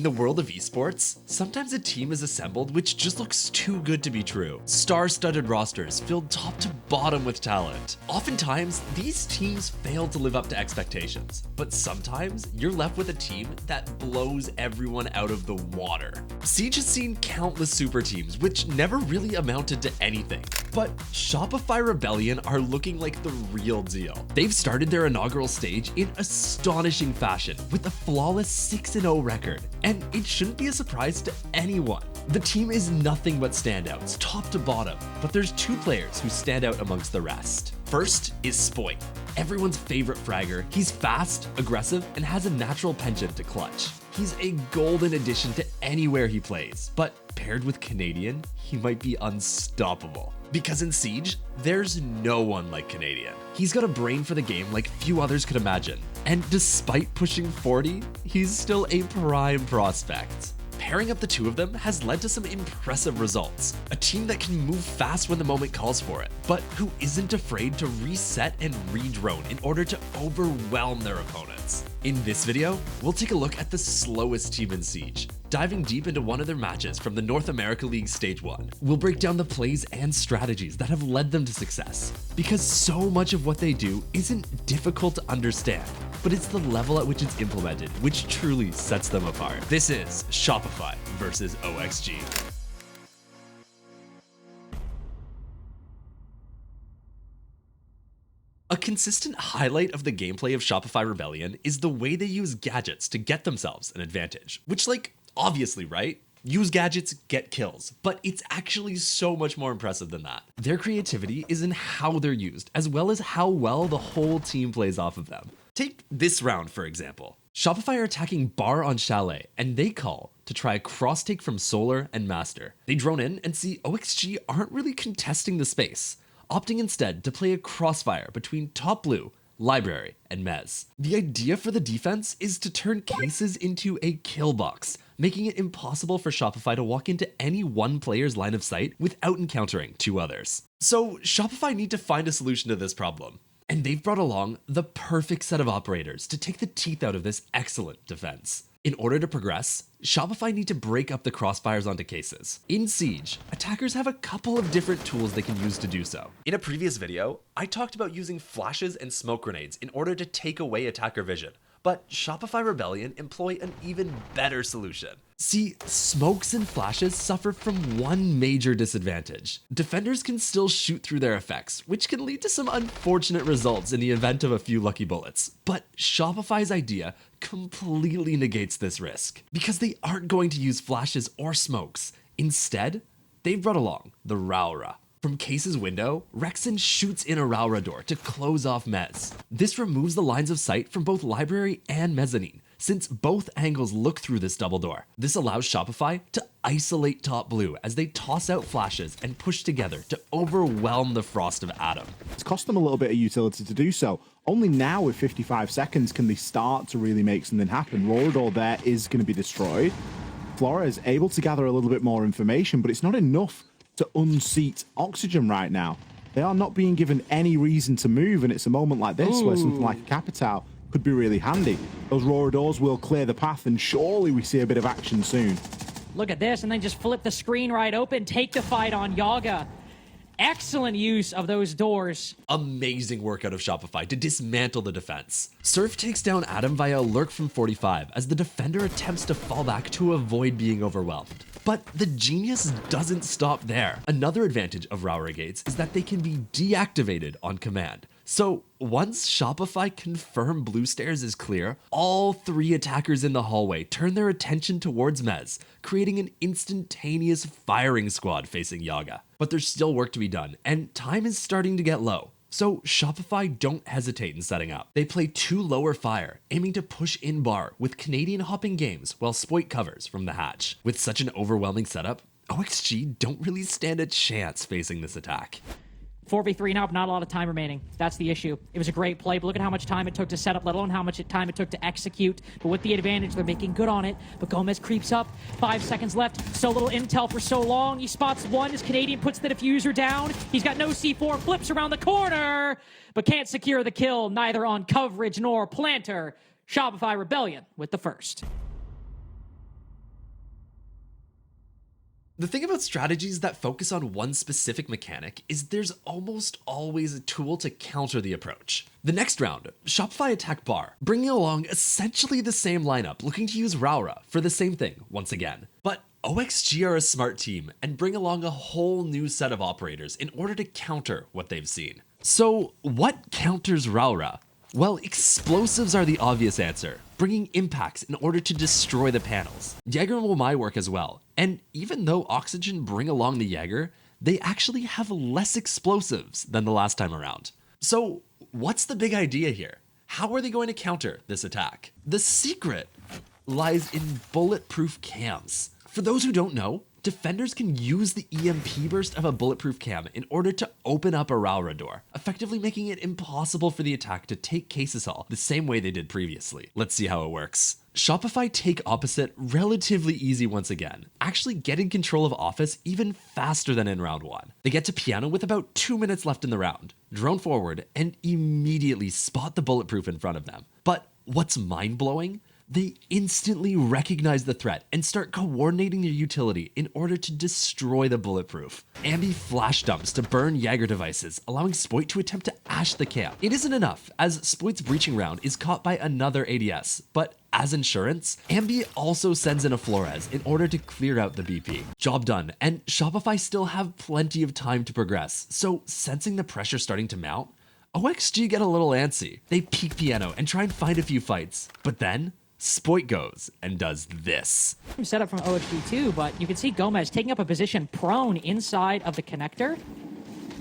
the world of esports, sometimes a team is assembled which just looks too good to be true. Star-studded rosters filled top to bottom with talent. Oftentimes, these teams fail to live up to expectations, but sometimes you're left with a team that blows everyone out of the water. Siege has seen countless super teams which never really amounted to anything, but Shopify Rebellion are looking like the real deal. They've started their inaugural stage in astonishing fashion with a flawless 6-0 record, and it shouldn't be a surprise to anyone. The team is nothing but standouts, top to bottom, but there's two players who stand out amongst the rest. First is Spoit, everyone's favorite fragger. He's fast, aggressive, and has a natural penchant to clutch. He's a golden addition to anywhere he plays, but paired with Canadian, he might be unstoppable. Because in Siege, there's no one like Canadian. He's got a brain for the game like few others could imagine, and despite pushing 40, he's still a prime prospect. Pairing up the two of them has led to some impressive results. A team that can move fast when the moment calls for it, but who isn't afraid to reset and re-drone in order to overwhelm their opponents. In this video, we'll take a look at the slowest team in Siege, diving deep into one of their matches from the North America League Stage 1. We'll break down the plays and strategies that have led them to success, because so much of what they do isn't difficult to understand, but it's the level at which it's implemented which truly sets them apart. This is Shopify versus OXG. A consistent highlight of the gameplay of Shopify Rebellion is the way they use gadgets to get themselves an advantage, which, obviously, right? Use gadgets, get kills, but it's actually so much more impressive than that. Their creativity is in how they're used, as well as how well the whole team plays off of them. Take this round, for example. Shopify are attacking Bar on Chalet, and they call to try a cross take from Solar and Master. They drone in and see OXG aren't really contesting the space, opting instead to play a crossfire between Top Blue, Library, and Mez. The idea for the defense is to turn cases into a kill box, making it impossible for Shopify to walk into any one player's line of sight without encountering two others. So Shopify need to find a solution to this problem, and they've brought along the perfect set of operators to take the teeth out of this excellent defense. In order to progress, Shopify need to break up the crossfires onto cases. In Siege, attackers have a couple of different tools they can use to do so. In a previous video, I talked about using flashes and smoke grenades in order to take away attacker vision, but Shopify Rebellion employ an even better solution. See, smokes and flashes suffer from one major disadvantage. Defenders can still shoot through their effects, which can lead to some unfortunate results in the event of a few lucky bullets. But Shopify's idea completely negates this risk, because they aren't going to use flashes or smokes. Instead, they've brought along the Raura. From Case's window, Rexon shoots in a Raura door to close off Mez. This removes the lines of sight from both Library and Mezzanine, since both angles look through this double door. This allows Shopify to isolate Top Blue as they toss out flashes and push together to overwhelm the Frost of Adam. It's cost them a little bit of utility to do so. Only now with 55 seconds can they start to really make something happen. Rorador there is going to be destroyed. Flores able to gather a little bit more information, but it's not enough to unseat Oxygen right now. They are not being given any reason to move, and it's a moment like this where something like a Capital could be really handy. Those Roradors will clear the path, and surely we see a bit of action soon. Look at this, and then just flip the screen right open, take the fight on Yaga. Excellent use of those doors. Amazing work out of Shopify to dismantle the defense. Surf takes down Adam via a lurk from 45 as the defender attempts to fall back to avoid being overwhelmed. But the genius doesn't stop there. Another advantage of Raura Gates is that they can be deactivated on command. So once Shopify confirm Blue Stairs is clear, all three attackers in the hallway turn their attention towards Mez, creating an instantaneous firing squad facing Yaga. But there's still work to be done, and time is starting to get low. So Shopify don't hesitate in setting up. They play two lower fire, aiming to push in bar with Canadian hopping games while Spoit covers from the hatch. With such an overwhelming setup, OXG don't really stand a chance facing this attack. 4v3 now, but not a lot of time remaining. That's the issue. It was a great play, but look at how much time it took to set up, let alone how much time it took to execute. But with the advantage, they're making good on it. But Gomez creeps up. 5 seconds left. So little intel for so long. He spots one as Canadian puts the diffuser down. He's got no C4, flips around the corner, but can't secure the kill, neither on coverage nor planter. Shopify Rebellion with the first. The thing about strategies that focus on one specific mechanic is there's almost always a tool to counter the approach. The next round, Shopify attack bar, bringing along essentially the same lineup, looking to use Raura for the same thing once again. But OXG are a smart team and bring along a whole new set of operators in order to counter what they've seen. So what counters Raura? Well, explosives are the obvious answer, bringing impacts in order to destroy the panels. Jaeger will my work as well, and even though Oxygen bring along the Jaeger, they actually have less explosives than the last time around. So what's the big idea here? How are they going to counter this attack? The secret lies in bulletproof cams. For those who don't know, defenders can use the EMP burst of a bulletproof cam in order to open up a Raura door, effectively making it impossible for the attack to take Cases Hall the same way they did previously. Let's see how it works. Shopify take opposite relatively easy once again, actually getting control of Office even faster than in round 1. They get to Piano with about 2 minutes left in the round, drone forward, and immediately spot the bulletproof in front of them. But what's mind-blowing? They instantly recognize the threat and start coordinating their utility in order to destroy the bulletproof. Ambi flash dumps to burn Jaeger devices, allowing Spoit to attempt to ash the camp. It isn't enough, as Spoit's breaching round is caught by another ADS, but as insurance, Ambi also sends in a Flores in order to clear out the BP. Job done, and Shopify still have plenty of time to progress, so sensing the pressure starting to mount, OXG get a little antsy. They peek Piano and try and find a few fights, but then Spoit goes and does this. Set up from OXG too, but you can see Gomez taking up a position prone inside of the connector.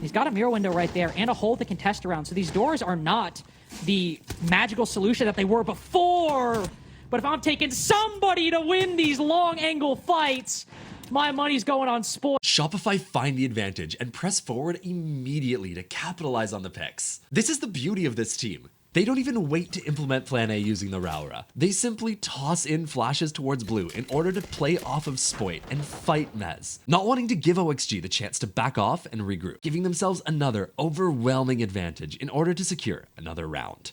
He's got a mirror window right there and a hole to contest around. So these doors are not the magical solution that they were before. But if I'm taking somebody to win these long angle fights, my money's going on Spoit. Shopify find the advantage and press forward immediately to capitalize on the picks. This is the beauty of this team. They don't even wait to implement plan A using the Raura. They simply toss in flashes towards blue in order to play off of Spoit and fight Mez, not wanting to give OXG the chance to back off and regroup, giving themselves another overwhelming advantage in order to secure another round.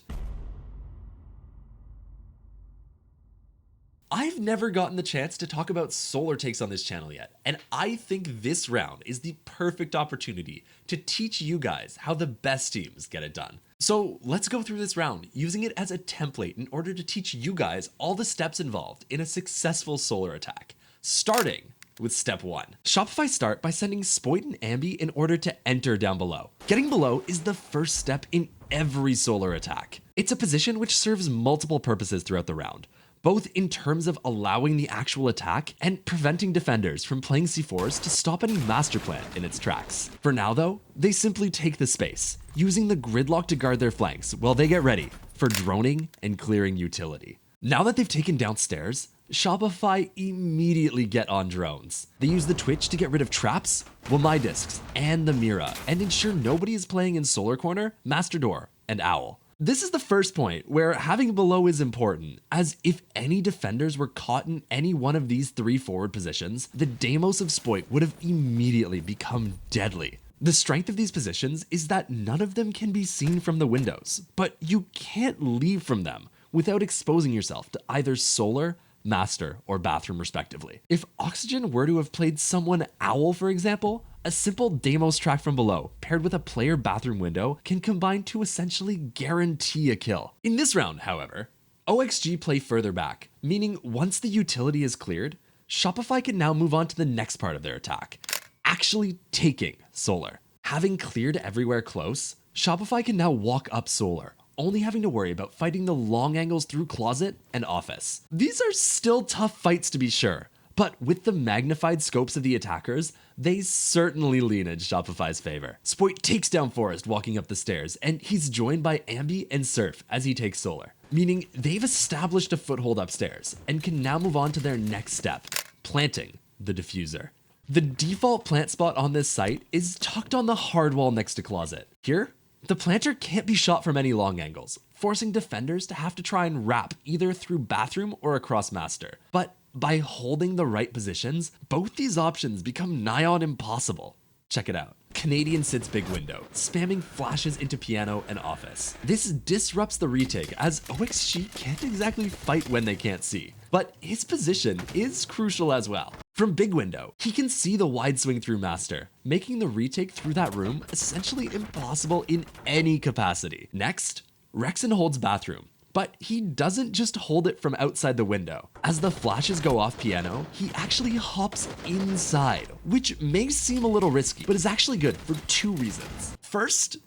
I've never gotten the chance to talk about solar takes on this channel yet, and I think this round is the perfect opportunity to teach you guys how the best teams get it done. So let's go through this round, using it as a template in order to teach you guys all the steps involved in a successful solar attack, starting with step 1. Shopify start by sending Spoit and Ambi in order to enter down below. Getting below is the first step in every solar attack. It's a position which serves multiple purposes throughout the round, both in terms of allowing the actual attack and preventing defenders from playing C4s to stop any master plan in its tracks. For now though, they simply take the space, using the gridlock to guard their flanks while they get ready for droning and clearing utility. Now that they've taken downstairs, Shopify immediately get on drones. They use the Twitch to get rid of traps, Wamai discs, and the Mira, and ensure nobody is playing in Solar Corner, Master Door, and Owl. This is the first point where having below is important, as if any defenders were caught in any one of these 3 forward positions, the Deimos of Spoit would have immediately become deadly. The strength of these positions is that none of them can be seen from the windows, but you can't leave from them without exposing yourself to either Solar, Master, or Bathroom respectively. If Oxygen were to have played someone Owl, for example, a simple Deimos track from below, paired with a player bathroom window, can combine to essentially guarantee a kill. In this round, however, OXG play further back, meaning once the utility is cleared, Shopify can now move on to the next part of their attack, actually taking Solar. Having cleared everywhere close, Shopify can now walk up Solar, only having to worry about fighting the long angles through Closet and Office. These are still tough fights to be sure, but with the magnified scopes of the attackers, they certainly lean in Shopify's favor. Spoit takes down Forest walking up the stairs, and he's joined by Ambi and Surf as he takes Solar, meaning they've established a foothold upstairs and can now move on to their next step, planting the diffuser. The default plant spot on this site is tucked on the hard wall next to Closet. Here, the planter can't be shot from any long angles, forcing defenders to have to try and wrap either through Bathroom or across Master. But by holding the right positions, both these options become nigh on impossible. Check it out. Canadian sits big window, spamming flashes into Piano and Office. This disrupts the retake, as OXG can't exactly fight when they can't see, but his position is crucial as well. From Big Window, he can see the wide swing through Master, making the retake through that room essentially impossible in any capacity. Next, Rexen holds Bathroom, but he doesn't just hold it from outside the window. As the flashes go off Piano, he actually hops inside, which may seem a little risky, but is actually good for 2 reasons. First,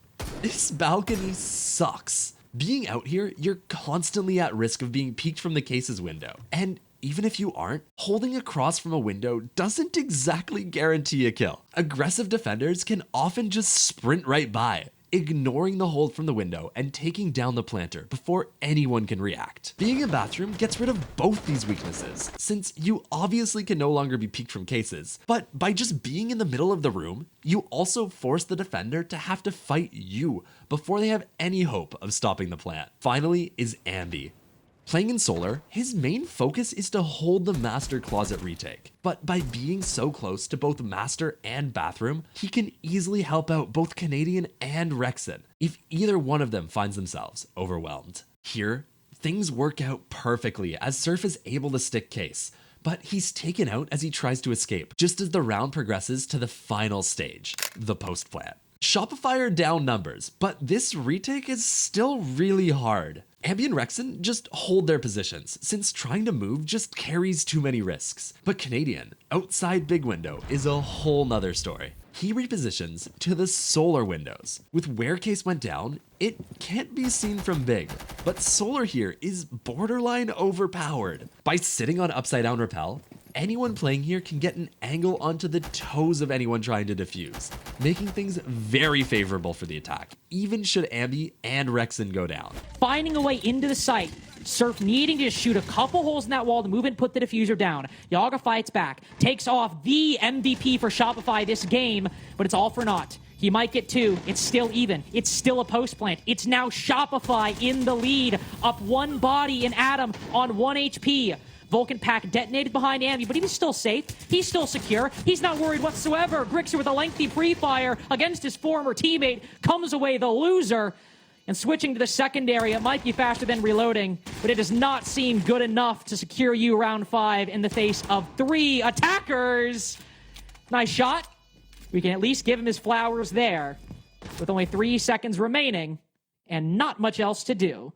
this balcony sucks. Being out here, you're constantly at risk of being peeked from the case's window. And even if you aren't, holding across from a window doesn't exactly guarantee a kill. Aggressive defenders can often just sprint right by, ignoring the hold from the window and taking down the planter before anyone can react. Being in Bathroom gets rid of both these weaknesses, since you obviously can no longer be peeked from cases, but by just being in the middle of the room, you also force the defender to have to fight you before they have any hope of stopping the plant. Finally is Ambi. Playing in Solar, his main focus is to hold the Master Closet retake, but by being so close to both Master and Bathroom, he can easily help out both Canadian and Rexen if either one of them finds themselves overwhelmed. Here, things work out perfectly as Surf is able to stick Case, but he's taken out as he tries to escape, just as the round progresses to the final stage, the post plant. Shopify are down numbers, but this retake is still really hard. Ambi and Rexen just hold their positions, since trying to move just carries too many risks. But Canadian, outside Big Window, is a whole nother story. He repositions to the Solar windows. With where Case went down, it can't be seen from Big, but Solar here is borderline overpowered. By sitting on upside down rappel, anyone playing here can get an angle onto the toes of anyone trying to defuse, making things very favorable for the attack, even should Ambi and Rexen go down. Finding a way into the site, Surf needing to shoot a couple holes in that wall to move and put the diffuser down. Yaga fights back, takes off the MVP for Shopify this game, but it's all for naught. He might get 2. It's still even. It's still a post plant. It's now Shopify in the lead, up 1 body and Adam on 1 HP. Vulcan Pack detonated behind Ambi, but he was still safe. He's still secure. He's not worried whatsoever. Grixer with a lengthy pre-fire against his former teammate comes away the loser. And switching to the secondary, it might be faster than reloading, but it does not seem good enough to secure you round 5 in the face of 3 attackers. Nice shot. We can at least give him his flowers there, with only 3 seconds remaining and not much else to do.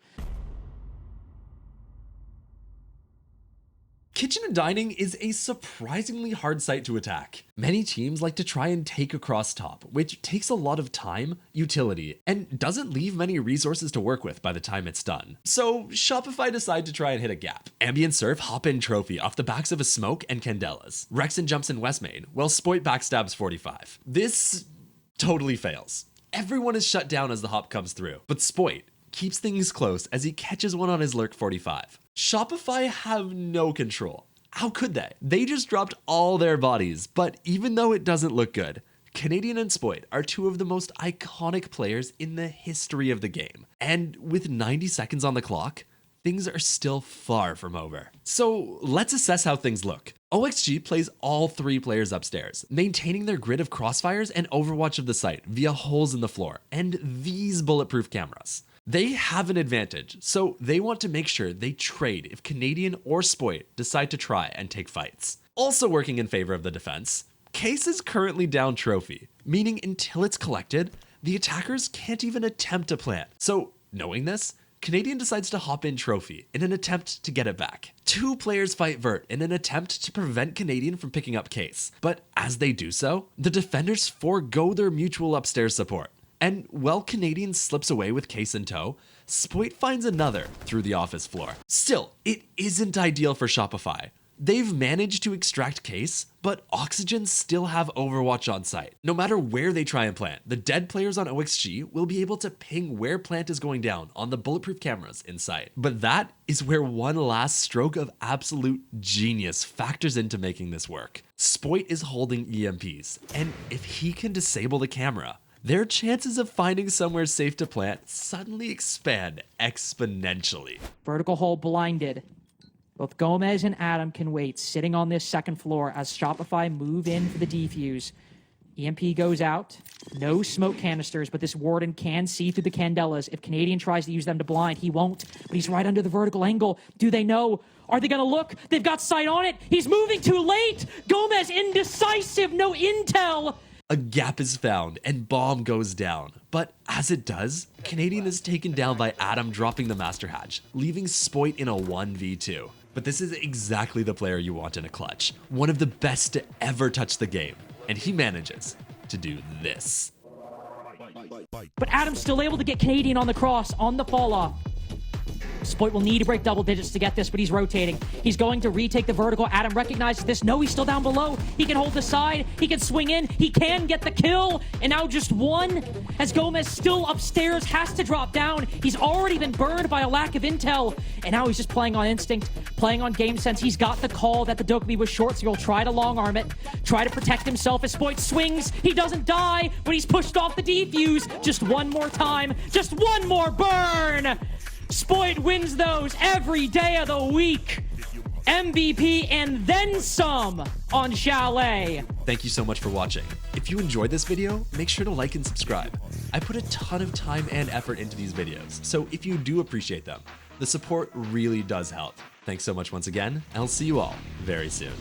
Kitchen and Dining is a surprisingly hard site to attack. Many teams like to try and take across top, which takes a lot of time, utility, and doesn't leave many resources to work with by the time it's done. So Shopify decide to try and hit a gap. Ambi and Surf hop in Trophy off the backs of a Smoke and Candelas. Rexen jumps in West Main, while Spoit backstabs 45. This totally fails. Everyone is shut down as the hop comes through, but Spoit keeps things close as he catches one on his Lurk 45. Shopify have no control. How could they? They just dropped all their bodies, but even though it doesn't look good, Canadian and Spoit are 2 of the most iconic players in the history of the game. And with 90 seconds on the clock, things are still far from over. So let's assess how things look. OXG plays all 3 players upstairs, maintaining their grid of crossfires and overwatch of the site via holes in the floor and these bulletproof cameras. They have an advantage, so they want to make sure they trade if Canadian or Spoit decide to try and take fights. Also working in favor of the defense, Case is currently down Trophy, meaning until it's collected, the attackers can't even attempt to plant. So knowing this, Canadian decides to hop in Trophy in an attempt to get it back. 2 players fight Vert in an attempt to prevent Canadian from picking up Case, but as they do so, the defenders forego their mutual upstairs support. And while Canadian slips away with Case in tow, Spoit finds another through the office floor. Still, it isn't ideal for Shopify. They've managed to extract Case, but Oxygen still have Overwatch on site. No matter where they try and plant, the dead players on OXG will be able to ping where plant is going down on the bulletproof cameras in sight. But that is where one last stroke of absolute genius factors into making this work. Spoit is holding EMPs, and if he can disable the camera, their chances of finding somewhere safe to plant suddenly expand exponentially. Vertical hole blinded. Both Gomez and Adam can wait, sitting on this second floor as Shopify move in for the defuse. EMP goes out. No smoke canisters, but this Warden can see through the Candelas. If Canadian tries to use them to blind, he won't. But he's right under the vertical angle. Do they know? Are they going to look? They've got sight on it. He's moving too late. Gomez indecisive. No intel. A gap is found and bomb goes down. But as it does, Canadian is taken down by Adam dropping the Master Hatch, leaving Spoit in a 1v2. But this is exactly the player you want in a clutch. One of the best to ever touch the game. And he manages to do this. But Adam's still able to get Canadian on the cross, on the fall off. Spoit will need to break double digits to get this, but he's rotating. He's going to retake the vertical. Adam recognizes this. No, he's still down below. He can hold the side. He can swing in. He can get the kill. And now just one, as Gomez still upstairs has to drop down. He's already been burned by a lack of intel. And now he's just playing on instinct, playing on game sense. He's got the call that the Dokkaebi was short, so he'll try to long arm it, try to protect himself as Spoit swings. He doesn't die, but he's pushed off the defuse. Just one more time. Just one more burn. Spoit wins those every day of the week. MVP and then some on Chalet. Thank you so much for watching. If you enjoyed this video, make sure to like and subscribe. I put a ton of time and effort into these videos, so if you do appreciate them, the support really does help. Thanks so much once again, and I'll see you all very soon.